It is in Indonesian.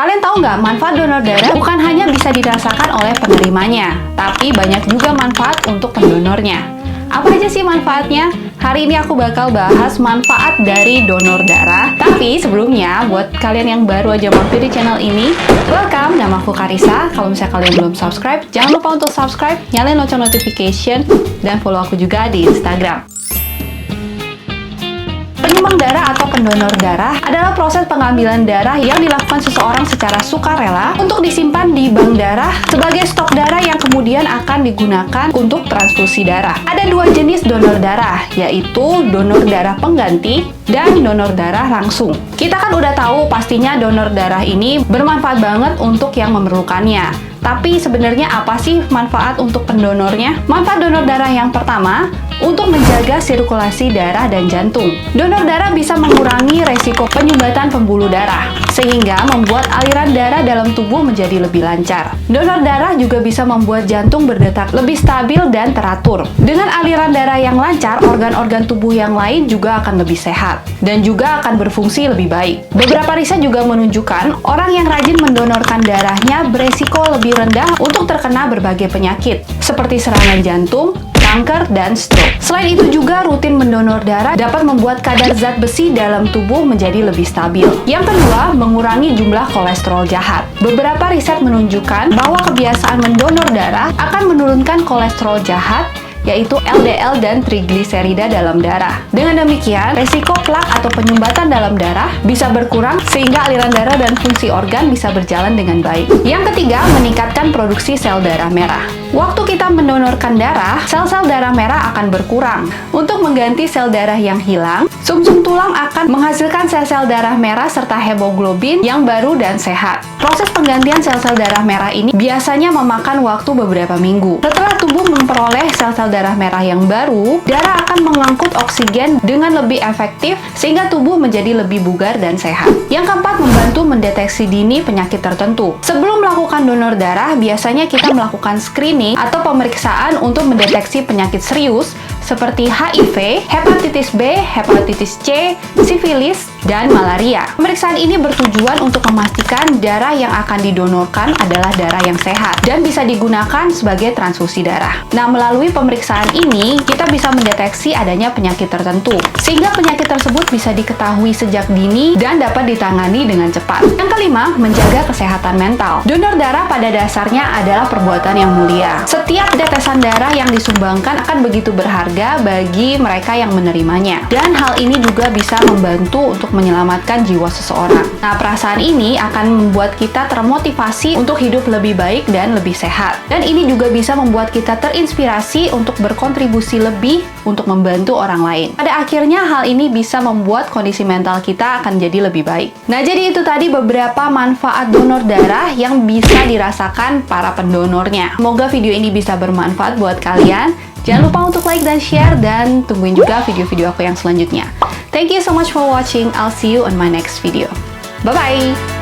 Kalian tahu nggak, manfaat donor darah bukan hanya bisa dirasakan oleh penerimanya, tapi banyak juga manfaat untuk pendonornya. Apa aja sih manfaatnya? Hari ini aku bakal bahas manfaat dari donor darah. Tapi sebelumnya, buat kalian yang baru aja mampir di channel ini, welcome, nama aku Karissa. Kalau misalnya kalian belum subscribe, jangan lupa untuk subscribe, nyalain lonceng notification, dan follow aku juga di Instagram. Penyumbang darah atau pendonor darah adalah proses pengambilan darah yang dilakukan seseorang secara sukarela untuk disimpan di bank darah sebagai stok darah yang kemudian akan digunakan untuk transfusi darah. Ada dua jenis donor darah, yaitu donor darah pengganti dan donor darah langsung. Kita kan udah tahu pastinya donor darah ini bermanfaat banget untuk yang memerlukannya. Tapi sebenarnya apa sih manfaat untuk pendonornya? Manfaat donor darah yang pertama, untuk menjaga sirkulasi darah dan jantung. Donor darah bisa mengurangi resiko penyumbatan pembuluh darah, sehingga membuat aliran darah dalam tubuh menjadi lebih lancar. Donor darah juga bisa membuat jantung berdetak lebih stabil dan teratur. Dengan aliran darah yang lancar, organ-organ tubuh yang lain juga akan lebih sehat, dan juga akan berfungsi lebih baik. Beberapa riset juga menunjukkan, orang yang rajin mendonorkan darahnya beresiko lebih rendah untuk terkena berbagai penyakit, seperti serangan jantung, kanker, dan stroke. Selain itu juga rutin mendonor darah dapat membuat kadar zat besi dalam tubuh menjadi lebih stabil. Yang kedua, mengurangi jumlah kolesterol jahat. Beberapa riset menunjukkan bahwa kebiasaan mendonor darah akan menurunkan kolesterol jahat, yaitu LDL dan trigliserida dalam darah. Dengan demikian, resiko plak atau penyumbatan dalam darah bisa berkurang sehingga aliran darah dan fungsi organ bisa berjalan dengan baik. Yang ketiga, meningkatkan produksi sel darah merah. Waktu kita mendonorkan darah, sel-sel darah merah akan berkurang. Untuk mengganti sel darah yang hilang, sumsum tulang akan menghasilkan sel-sel darah merah serta hemoglobin yang baru dan sehat. Proses penggantian sel-sel darah merah ini biasanya memakan waktu beberapa minggu. Setelah tubuh memperoleh sel-sel darah merah yang baru, darah akan mengangkut oksigen dengan lebih efektif sehingga tubuh menjadi lebih bugar dan sehat. Yang keempat, membantu mendeteksi dini penyakit tertentu. Sebelum melakukan donor darah, biasanya kita melakukan screening atau pemeriksaan untuk mendeteksi penyakit serius seperti HIV, hepatitis B, hepatitis C, sifilis, dan malaria. Pemeriksaan ini bertujuan untuk memastikan darah yang akan didonorkan adalah darah yang sehat dan bisa digunakan sebagai transfusi darah. Nah, melalui pemeriksaan ini, kita bisa mendeteksi adanya penyakit tertentu, sehingga penyakit tersebut bisa diketahui sejak dini dan dapat ditangani dengan cepat. Yang kelima, menjaga kesehatan mental. Donor darah pada dasarnya adalah perbuatan yang mulia. Setiap tetesan darah yang disumbangkan akan begitu berharga bagi mereka yang menerimanya. Dan hal ini juga bisa membantu untuk menyelamatkan jiwa seseorang. Nah, perasaan ini akan membuat kita termotivasi untuk hidup lebih baik dan lebih sehat. Dan ini juga bisa membuat kita terinspirasi untuk berkontribusi lebih untuk membantu orang lain. Pada akhirnya, hal ini bisa membuat kondisi mental kita akan jadi lebih baik. Nah, jadi itu tadi beberapa manfaat donor darah yang bisa dirasakan para pendonornya. Semoga video ini bisa bermanfaat buat kalian. Jangan lupa untuk like dan share, dan tungguin juga video-video aku yang selanjutnya. Thank you so much for watching. I'll see you on my next video. Bye-bye!